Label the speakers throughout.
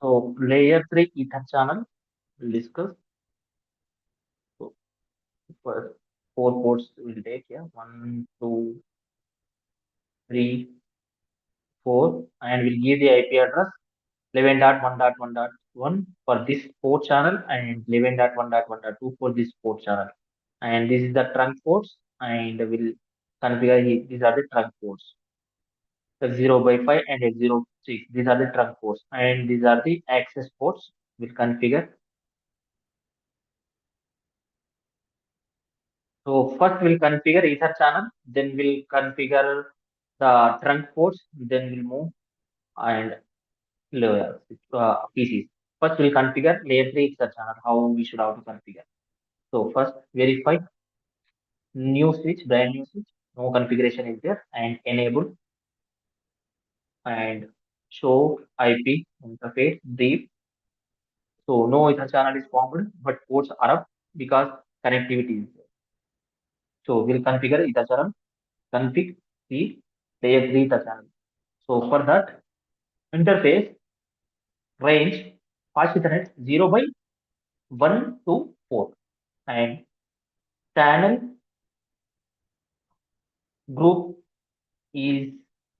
Speaker 1: So layer 3 EtherChannel we'll discuss. So first, four ports we'll take here. One, two, three, four, and we'll give the IP address 11.1.1.1 for this port channel and 11.1.1.2 for this port channel. And this is the trunk ports, and we'll configure these are the trunk ports. X0 by 5 and X0 6. These are the trunk ports, and these are the access ports. We'll configure. So first we'll configure Ether channel, then we'll configure the trunk ports, then we'll move and layer PCs. First we'll configure layer 3 Ether channel, how we should have to configure. So first verify new switch, brand new switch, no configuration is there, and enable and show IP interface brief. So no Ether channel is formed, but ports are up because connectivity is there. So we'll configure Ether channel, config the layer 3 Ether channel. So for that interface range fast Ethernet 0 by 1 to 4 and channel group is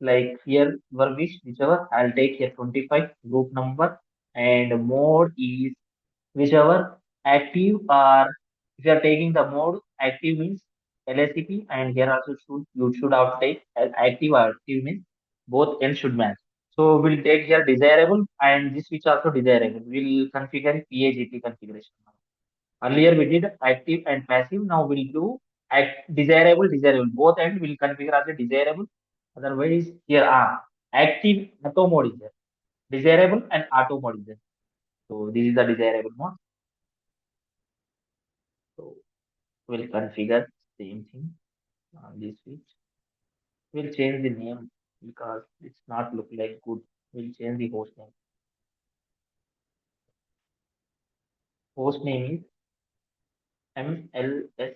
Speaker 1: like here your wish whichever I'll take here 25 group number and mode is whichever active or if you are taking the mode active means LSCP and here also you should have to take as active or active means both ends should match. So we'll take here desirable and this which also desirable. We'll configure PAgP configuration. Earlier we did active and passive. Now we'll do desirable, desirable. Both ends will configure as a desirable. Otherwise, here active auto mode is there. Desirable and auto mode is there. So this is the desirable mode. So we'll configure same thing on this switch. We'll change the name because it's not look like good. We'll change the host name. Host name is MLS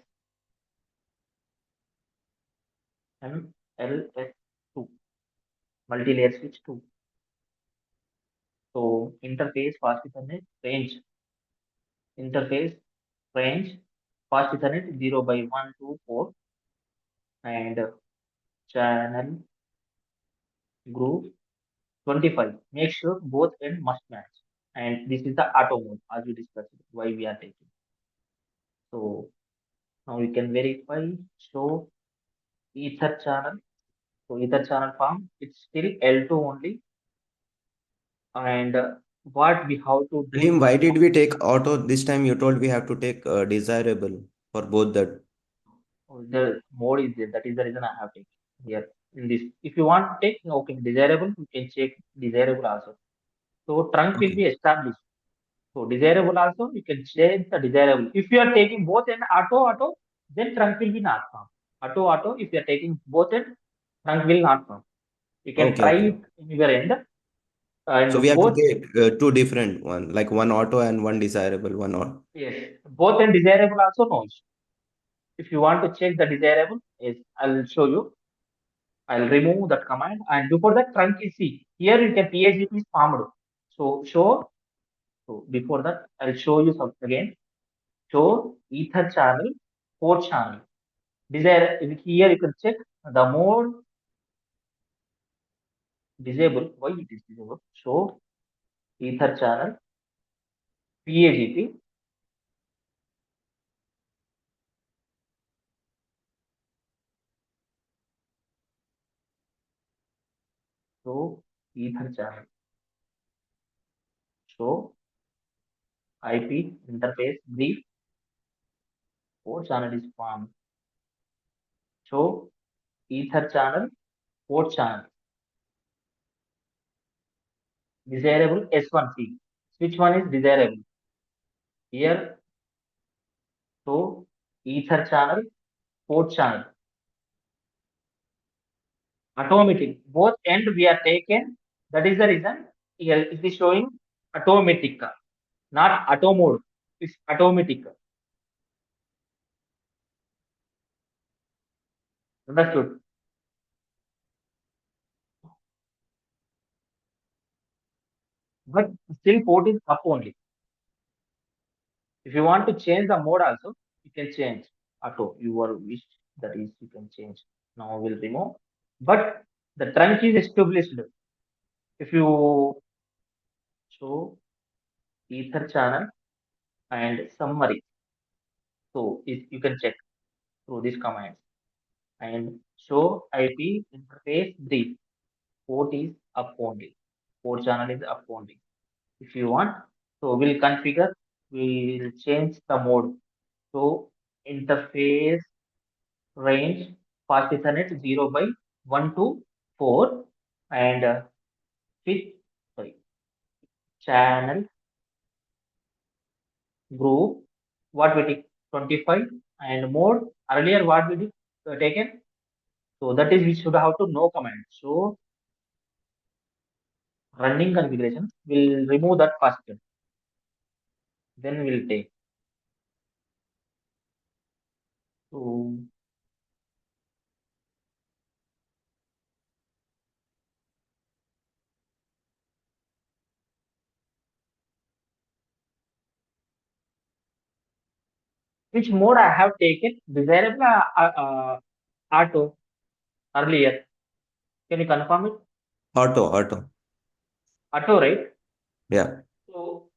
Speaker 1: MLS2 multi-layer switch 2. So interface fast Ethernet interface range fast Ethernet 0 by 1 to 4 and channel group 25. Make sure both end must match. And this is the auto mode as we discussed why we are taking. So now we can verify show ether channel. So ether channel form it's still L2 only and what we have to do
Speaker 2: Him,
Speaker 1: is
Speaker 2: why did we take auto this time? You told we have to take desirable for both that.
Speaker 1: the mode is there. That is the reason I have taken here in this. If you want to take okay desirable, you can check desirable also. So trunk will
Speaker 2: Okay.
Speaker 1: be established. So desirable also you can change the desirable. If you are taking both end auto, then trunk will be not found. Auto, if you are taking both end, trunk will not found. You can
Speaker 2: Okay,
Speaker 1: try
Speaker 2: okay.
Speaker 1: it in your end
Speaker 2: So we
Speaker 1: and
Speaker 2: have to
Speaker 1: both
Speaker 2: take two different one, like one auto and one desirable, one auto.
Speaker 1: yes, both end desirable also no issue. If you want to check the desirable, yes, I'll show you. I'll remove that command and before that trunk is C. Here you can PHP is formed. So show. So before that, I'll show you something again. Show ether channel, port channel. Desire here you can check the mode disable. Why it is disabled? Show ether channel, PAGP. Show ether channel. Show IP interface brief. Port channel is formed. Show ether channel, port channel. Desirable S1C. Which one is desirable? Here, show ether channel, port channel. Automatic. Both end we are taken. That is the reason here it is showing automatic, not auto mode. It's automatic. Understood? but still port is up only. If you want to change the mode also, you can change auto your wish. That is, you can change. Now we'll remove. But the trunk is established. If you show ether channel and summary, so you can check through this command and show IP interface brief. Port is up only. Port channel is up only. If you want, so we'll configure. We'll change the mode. So interface range fast Ethernet 0 by 1 to 4 and switch sorry channel group what we take 25 and mode earlier what we did taken, so that is we should have to know command. So running configuration will remove that first, then we'll take. So which mode I have taken desirable auto earlier, can you confirm it?
Speaker 2: Auto.
Speaker 1: Auto, right?
Speaker 2: Yeah.
Speaker 1: So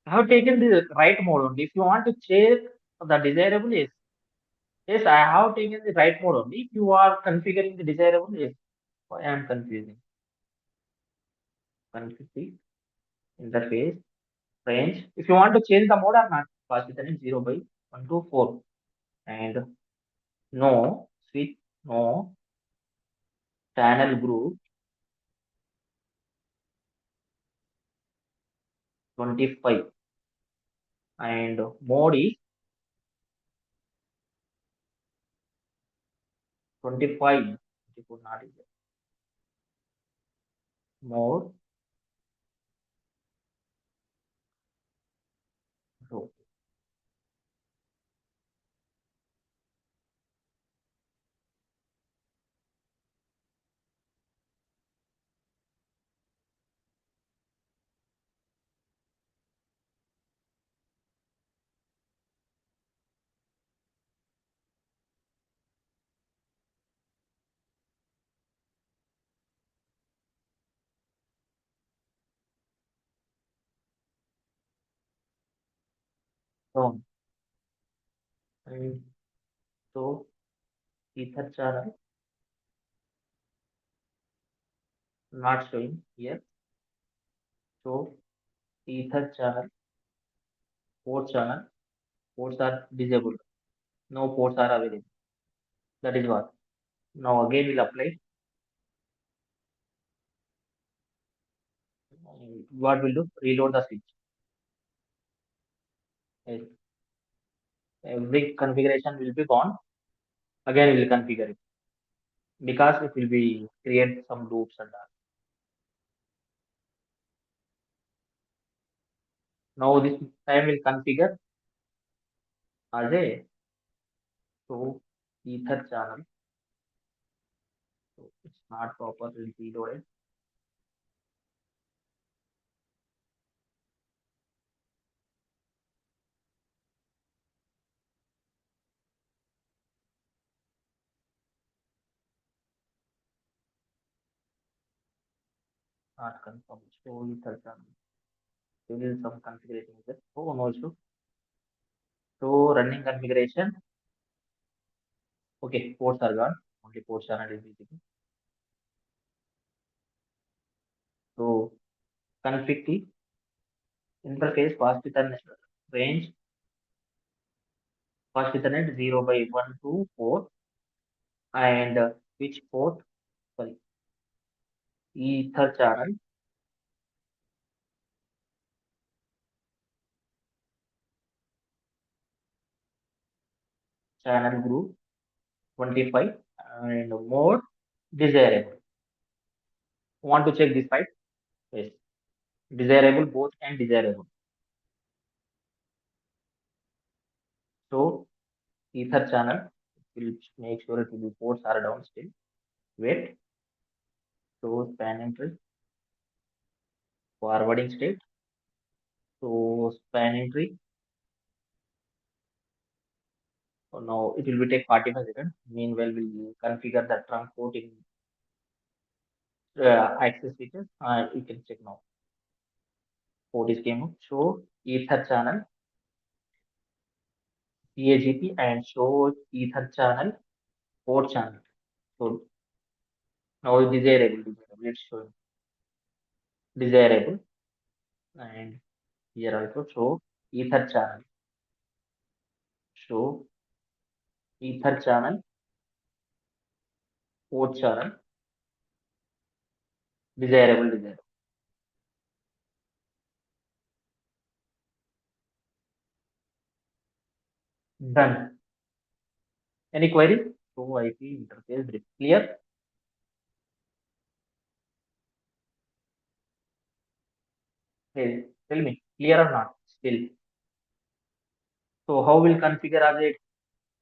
Speaker 1: I have taken the right mode only. If you want to check the desirable, yes. Yes, I have taken the right mode only. If you are configuring the desirable, yes. Why I am confusing? Config interface range. If you want to change the mode or not, pass it in 0 by 1 to 4. And no switch, no channel group 25. And mode is 25. 24 not is there. Mode. So down. And so ether channel not showing here. So ether channel, port channel, ports are disabled. No ports are available. That is what. Now again we'll apply. What we'll do? Reload the switch. Yes. Every configuration will be gone. Again we'll configure it because it will be create some loops and all. Now this time we'll configure as a so ether channel. So it's not properly reloaded. Not confirmed. So ether channel. There is some configuration is there. Oh no issue. So running configuration. Okay, ports are gone. Only port channel is visible. So config the interface fast Ethernet range fast Ethernet 0 by 1 to 4 and which port sorry ether channel group 25 and mode desirable. Want to check this right? Yes, desirable both and desirable. So ether channel will make sure it will be ports are down still. Wait. So span entry forwarding state. So spanning tree. So now it will be take 45 seconds. Meanwhile, we'll configure the trunk port in access features. You can check now. Port is came up. Show ether channel PAGP and show ether channel port channel. So now desirable. It's showing desirable, and here also show ether channel. Show ether channel port channel desirable. Done. Any query? So IP interface brief. Clear? Tell me, clear or not? Still. So how will configure as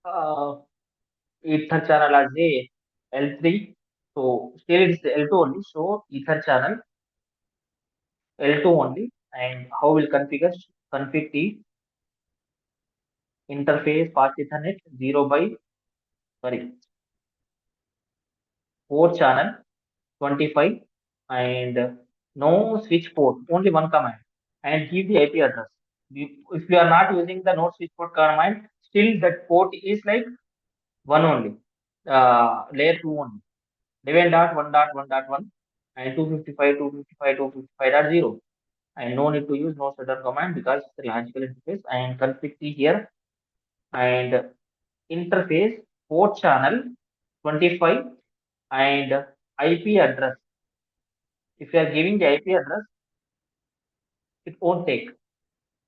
Speaker 1: a ether channel as a L3? So still it's L2 only. So ether channel L2 only. And how will config T interface fast Ethernet 0 by sorry 4 channel 25 and no switch port, only one command, and give the IP address. If you are not using the no switch port command, still that port is like one only, layer 2 only, 11.1.1.1 and 255, 255, 255.0. And no need to use no shutdown command because it's a logical interface and config T here and interface port channel 25 and IP address. If you are giving the IP address, it won't take.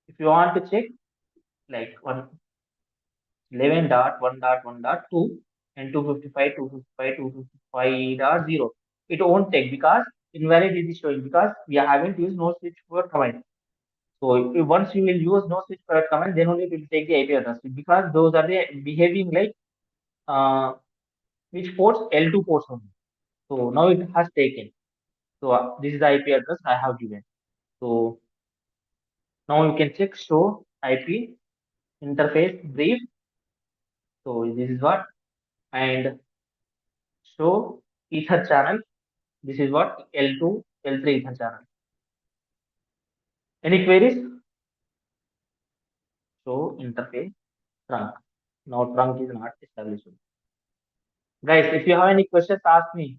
Speaker 1: If you want to check like 11.1.1.2 and 255, 255, 255.0, it won't take because invalid is showing because we haven't used no switch port command. So once you will use no switch port command, then only it will take the IP address because those are the behaving like uh, which ports L2 ports only. So now it has taken. So this is the IP address I have given. So now you can check show IP interface brief. So this is what and show ether channel. This is what L2 L3 ether channel. Any queries? Show interface trunk. Now trunk is not established. Guys, if you have any questions, ask me.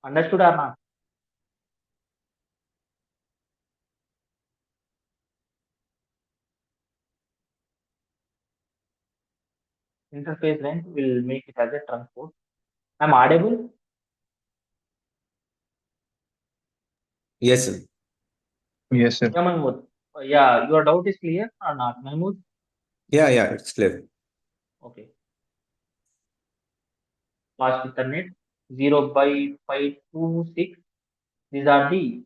Speaker 1: Understood or not? Interface length will make it as a trunk port. I'm audible.
Speaker 2: Yes, sir.
Speaker 3: Yes, sir.
Speaker 1: Yeah, Mahmood. Yeah, your doubt is clear or not, Mahmood?
Speaker 2: Yeah, yeah, it's clear.
Speaker 1: Okay. Fast Ethernet 0 by 526. These are the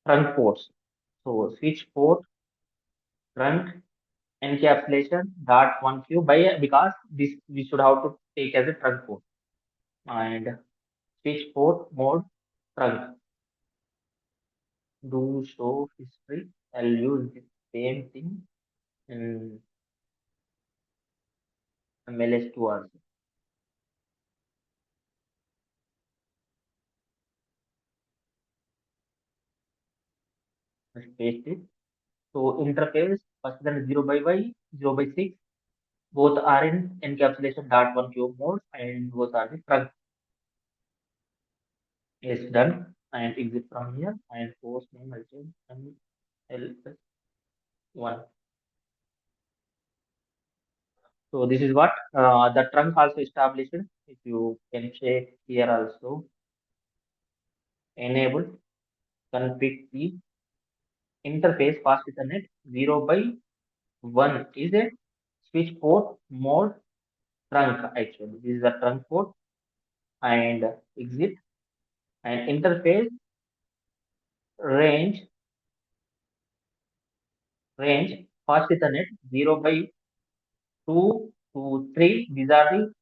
Speaker 1: trunk ports. So switch port, trunk, encapsulation, dot one q by because this we should have to take as a trunk port and switch port mode trunk. Do show history. I'll use the same thing in MLS2 also. Let's paste it. So interface first then 0 by y, 0 by 6. Both are in encapsulation dot one q mode and both are the trunk. Is done and exit from here and post name also and ls1. So this is what the trunk also established. If you can check here also enabled config the interface fast ethernet 0 by 1 is a switch port mode trunk actually. This is a trunk port and exit and interface range range fast ethernet 0 by 2 to 3. These are the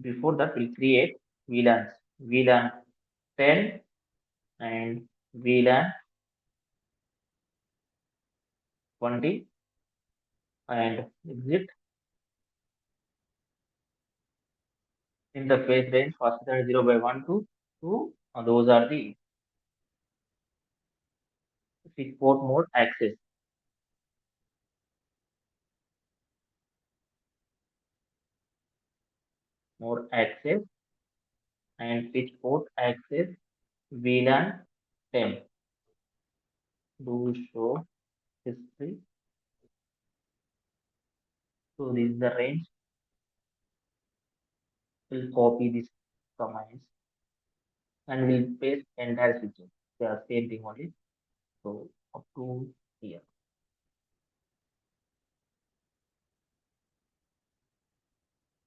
Speaker 1: before that we'll create VLANs. VLAN 10 and VLAN 20 and exit interface range faster than 0 by 1 to 2. Those are the switch port mode access. Mode access and switch port access VLAN 10. Do show history. So this is the range. We'll copy these commands and we'll paste entire switches. They are same thing only. So up to here.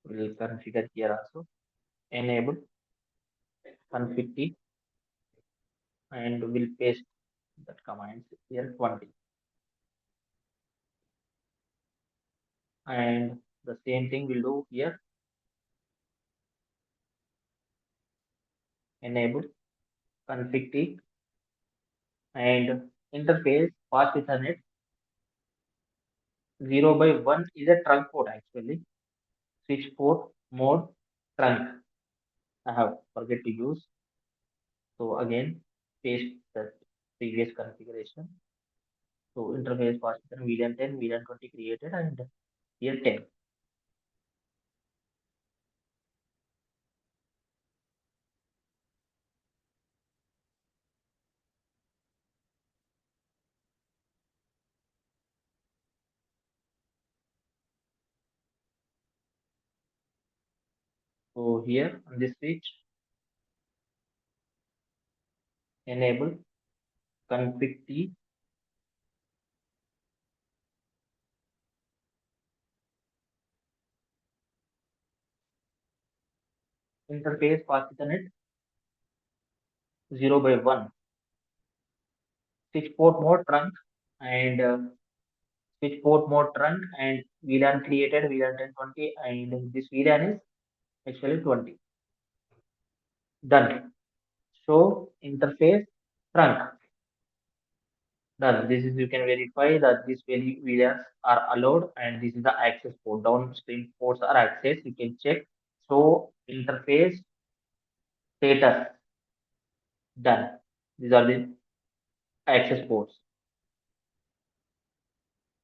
Speaker 1: We'll configure here also. Enable config T and we'll paste that commands here 20. And the same thing we'll do here. Enable config T and interface fast Ethernet 0 by 1 is a trunk port actually. Switch port mode trunk. I have forget to use. So again, paste the previous configuration. So interface fast Ethernet VLAN 10, VLAN 20 created and here 10. So here on this switch, enable config T interface fast Ethernet 0 by 1 switch port mode trunk and switch port mode trunk and VLAN created VLAN 10 20 and this VLAN is actually 20. Done. Show interface trunk. Done. This is you can verify that these VLANs are allowed and this is the access port. Downstream ports are accessed. You can check. Show interface status. Done. These are the access ports.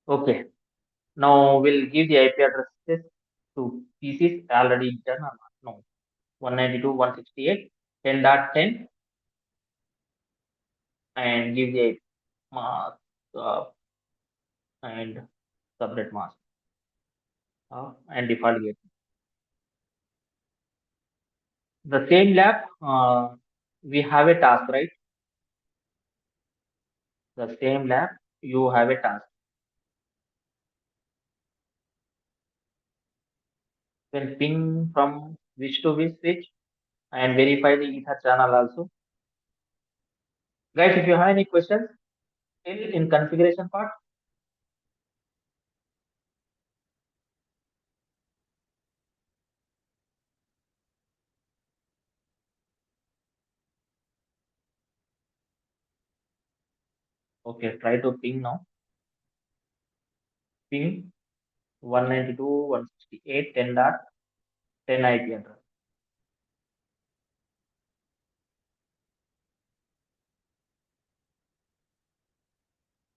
Speaker 1: Okay. Now we'll give the IP addresses to PCs already done or not? No. 192.168.10.10 and give the mask and subnet mask and default gate. The same lab, we have a task, right? The same lab, you have a task. Then ping from which to which switch and verify the ether channel also. Guys, if you have any questions, still in configuration part, okay, try to ping now. Ping 192.168.10.10 IP address.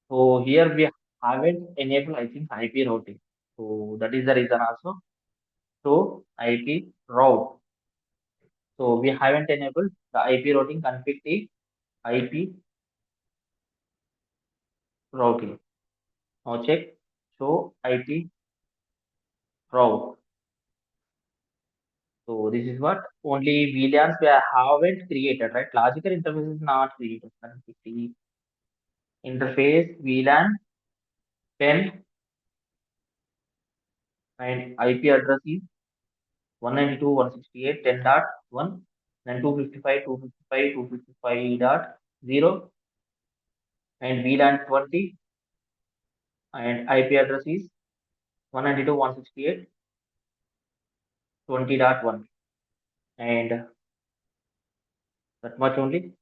Speaker 1: So here we haven't enabled, I think, IP routing. So that is the reason also. So IP route. So we haven't enabled the IP routing config T IP routing. Now check. Show IP route. So this is what only VLANs we haven't created, right? Logical interface is not created. Config T interface VLAN 10 and IP address is 192.168.10.1 then 255.255.255.0 and VLAN 20 and IP address is 192.168.20.1 and that much only.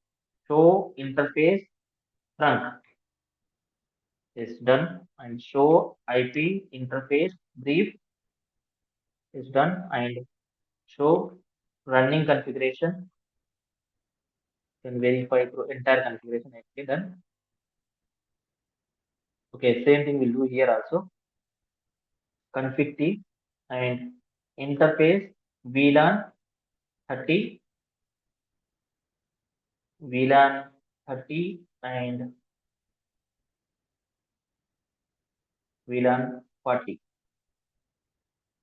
Speaker 1: show interface trunk is done, and show IP interface brief is done, and show running configuration can verify through entire configuration actually done. Okay, same thing we'll do here also. Config T and interface VLAN 30, VLAN 30 and VLAN 40,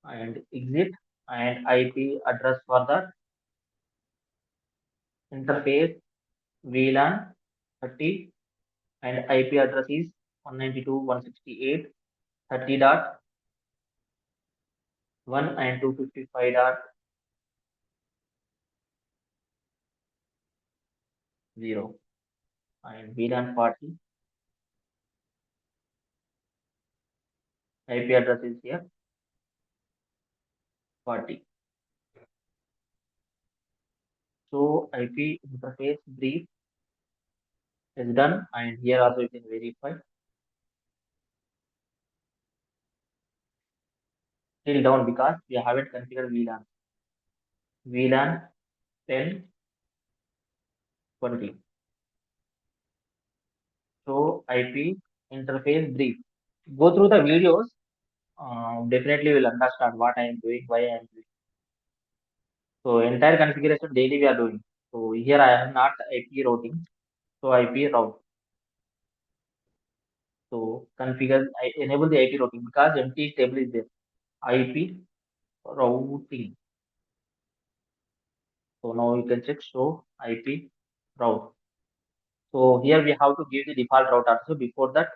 Speaker 1: and exit and IP address for the interface VLAN 30 and IP address is 192.168.30.1 and 255.0, and VLAN 40 IP address is here 40. So IP interface brief is done, and here also you can verify still down because we haven't configured VLAN. VLAN 10 20. So IP interface brief. Go through the videos. Definitely will understand what I am doing, why I am doing. So entire configuration daily we are doing. So here I am not IP routing. So IP route. So configure, I enable the IP routing because empty table is there. IP routing. So now you can check show IP route. So here we have to give the default route also. Before that,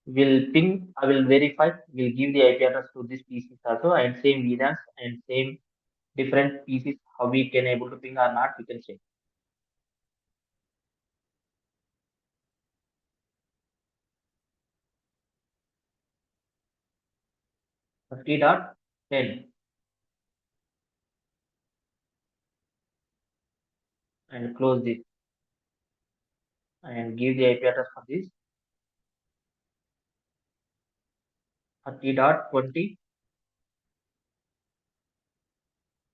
Speaker 1: we'll ping, I will verify, we'll give the IP address to this PCs also, and same VLANs and same different PCs, how we can able to ping or not, we can check. Dot 10 and close this and give the IP address for this 30.20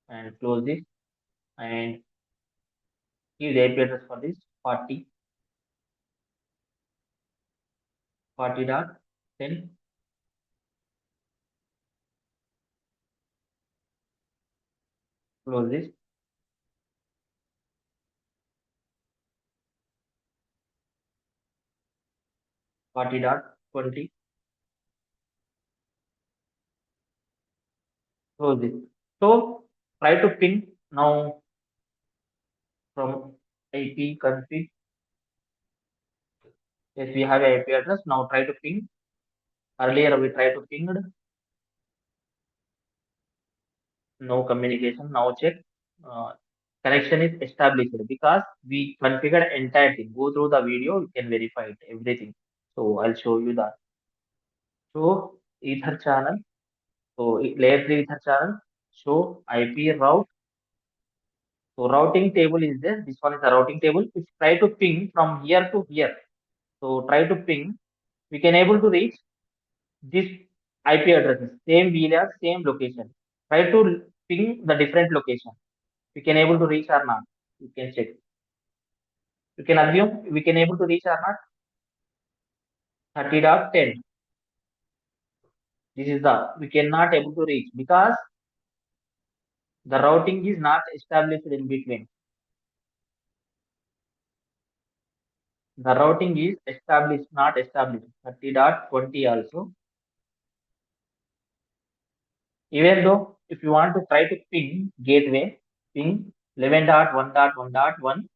Speaker 1: and close this and give the IP address for this 40 40.10 close this 40.20 close this. So try to ping now from IP config. Yes, we have a IP address. Now try to ping. Earlier we tried to ping, no communication. Now check. Uh, Connection is established because we configured entire thing. Go through the video, you can verify it, everything. So I'll show you that. So ether channel. So layer 3 ether channel. Show IP route. So routing table is there. This one is the routing table. If try to ping from here to here. So try to ping. We can able to reach this IP addresses, same VLAN, same location. Try to ping the different location. We can able to reach or not. You can check. You can assume we can able to reach or not. 30.10. This is the we cannot able to reach because the routing is not established in between. The routing is established, not established. 30.20 also. Even though if you want to try to ping gateway, ping 11.1.1.1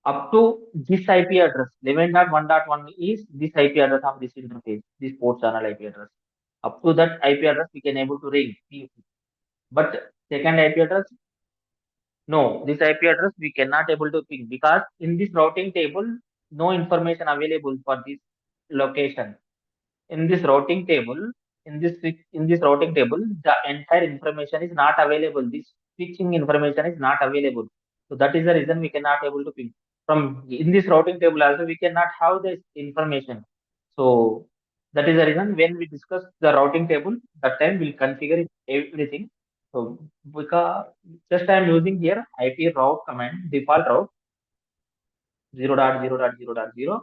Speaker 1: up to this IP address. 11.1.1 is this IP address of this interface, this port channel IP address. Up to that IP address, we can able to ring. But second IP address, no, this IP address we cannot able to ping because in this routing table, no information available for this location. In this routing table, in this routing table, the entire information is not available. This switching information is not available. So that is the reason we cannot able to ping. from in this routing table also we cannot have this information. So that is the reason when we discuss the routing table, that time we'll configure it, everything. So because just I am using here IP route command, default route 0.0.0.0.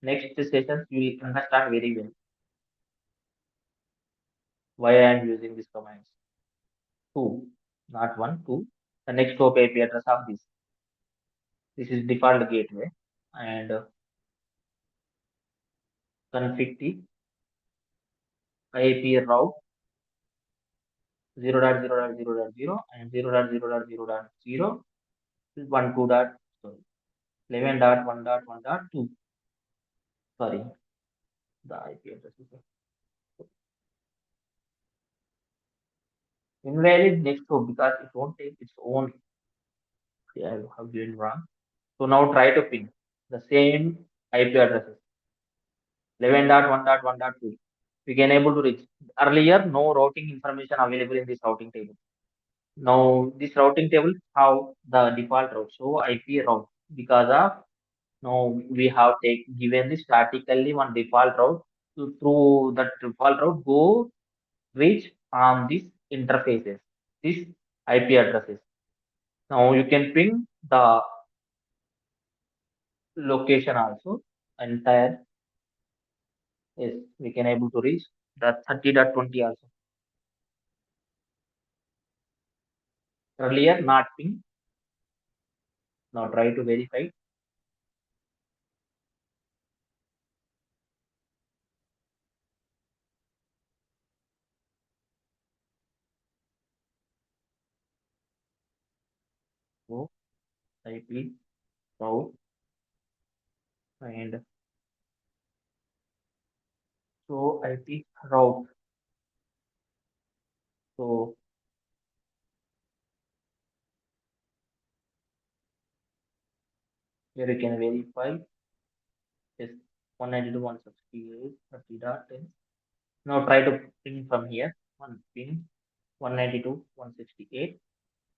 Speaker 1: Next sessions you will understand very well why I am using these commands. Two, not one, two. The next hop IP address of this. This is default gateway and config IP route 0.0.0.0 and 0.0.0.0 is 1 2 dot sorry 11.1.1.2. Sorry, the IP address is invalid next hop because it won't take its own. Okay, I have given wrong. So now try to ping the same IP addresses 11.1.1.2. We can able to reach. Earlier, no routing information available in this routing table. Now this routing table have the default route. So IP route because of now we have given this statically one default route to through that default route go reach on these interfaces, these IP addresses. Now you can ping the location also entire. Yes, we can able to reach the 30.20 also. Earlier not ping. Now try to verify. So IP route and so IP route. So here you can verify. Yes, 192.168 30.10. Now try to ping from here. One ping 192.168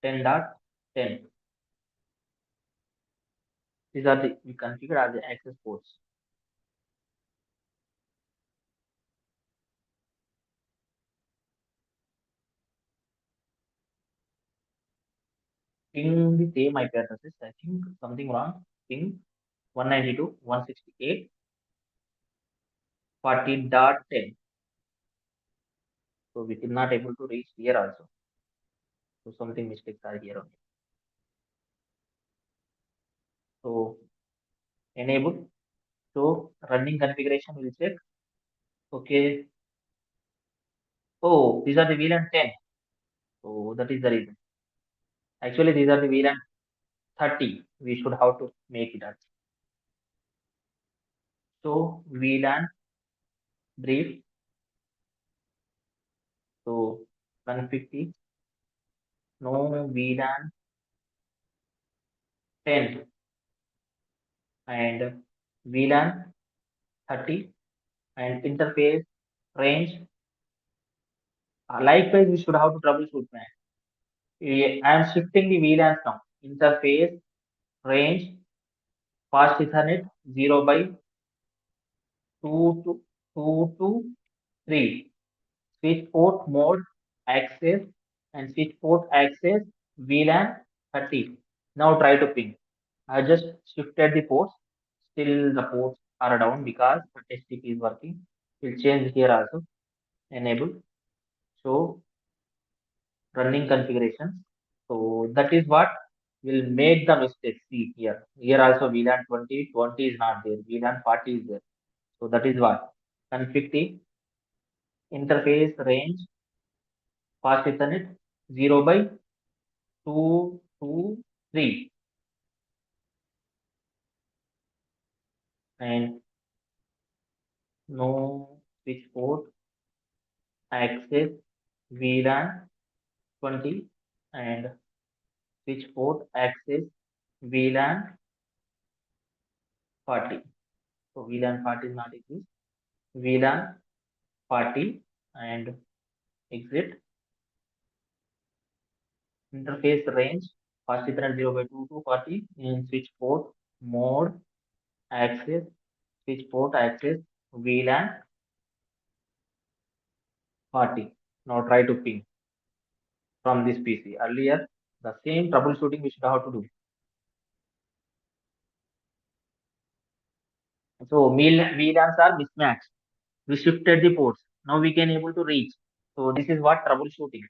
Speaker 1: 10.10. These are the we configure as the access ports. Ping the same IP addresses. I think something wrong. Ping 192.168 40.10. So we did not able to reach here also. So something mistakes are here only. So enable. So running configuration will check. Okay. Oh, these are the VLAN 10. So that is the reason. Actually, these are the VLAN 30. We should have to make it as. So VLAN brief. So 150. No VLAN 10 and VLAN 30 and interface range. Likewise, we should have to troubleshoot man. I am shifting the VLANs now. Interface range fast Ethernet 0 by 2 to 2 to 3. Switch port mode access and switch port access VLAN 30. Now try to ping. I just shifted the ports. Still the ports are down because the STP is working. We'll change here also. Enable. So running configurations. So that is what will make the mistake. See here. Here also VLAN 20, 20 is not there. VLAN 40 is there. So that is what. Config T, interface range, fast Ethernet 0 by 2 to 3. And no switch port access VLAN 20 and switch port access VLAN 40. So VLAN 40 is not exist. VLAN 40 and exit interface range fast Ethernet 0 by 2 to 40 and switch port mode, access, switch port access, VLAN, party. Now try to ping from this PC. Earlier, the same troubleshooting we should have to do. So VLANs are mismatched. We shifted the ports. Now we can able to reach. So this is what troubleshooting.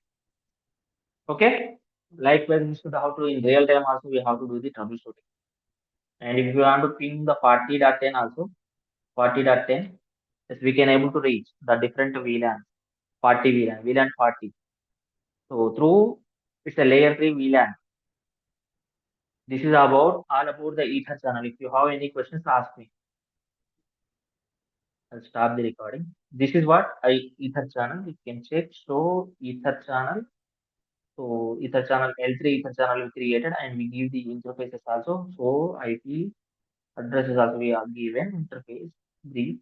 Speaker 1: Okay. Likewise, we should have to in real time also we have to do the troubleshooting. And if you want to ping the 40.10 also, 40.10, yes, we can able to reach the different VLAN, 40 VLAN, VLAN 40. So through it's a layer 3 VLAN. This is about all about the Ether channel. If you have any questions, ask me. I'll stop the recording. This is what I Ether channel. You can check. So Ether channel. So Ether channel L3 Ether channel we created and we give the interfaces also. So IP addresses also we are given interface brief.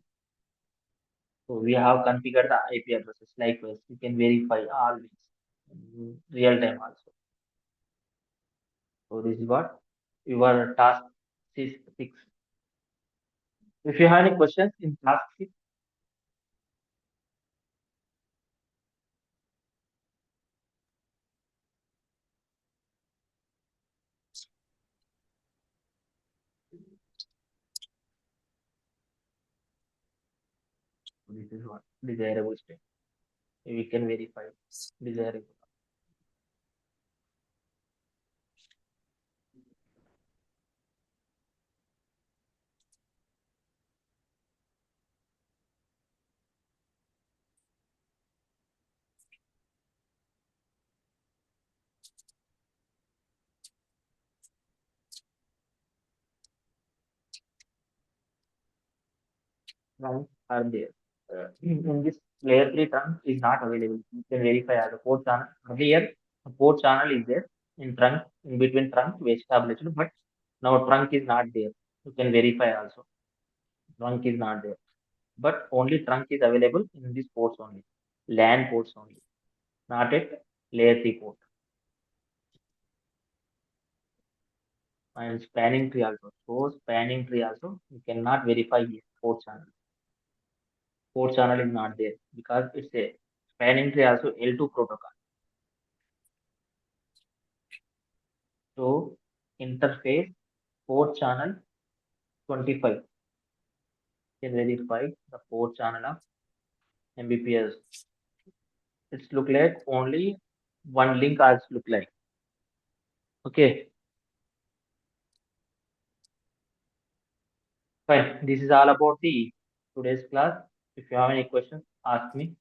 Speaker 1: So we have configured the IP addresses. Likewise, you can verify always in real time also. So this is what your task six. If you have any questions in task six, this is what desirable state. We can verify desirable. Trunks are there. In this layer 3 trunk is not available. You can verify as a port channel. Earlier, a port channel is there in trunk, in between trunk we established, but now trunk is not there. You can verify also. Trunk is not there. But only trunk is available in these ports only. LAN ports only. Not at layer 3 port. And spanning tree also. So spanning tree also, you cannot verify this port channel. Port channel is not there because it's a spanning tree also L2 protocol. So interface port channel 25 can verify the port channel of Mbps. It's look like only one link as look like. Okay, fine. This is all about the today's class. If you have any questions, ask me.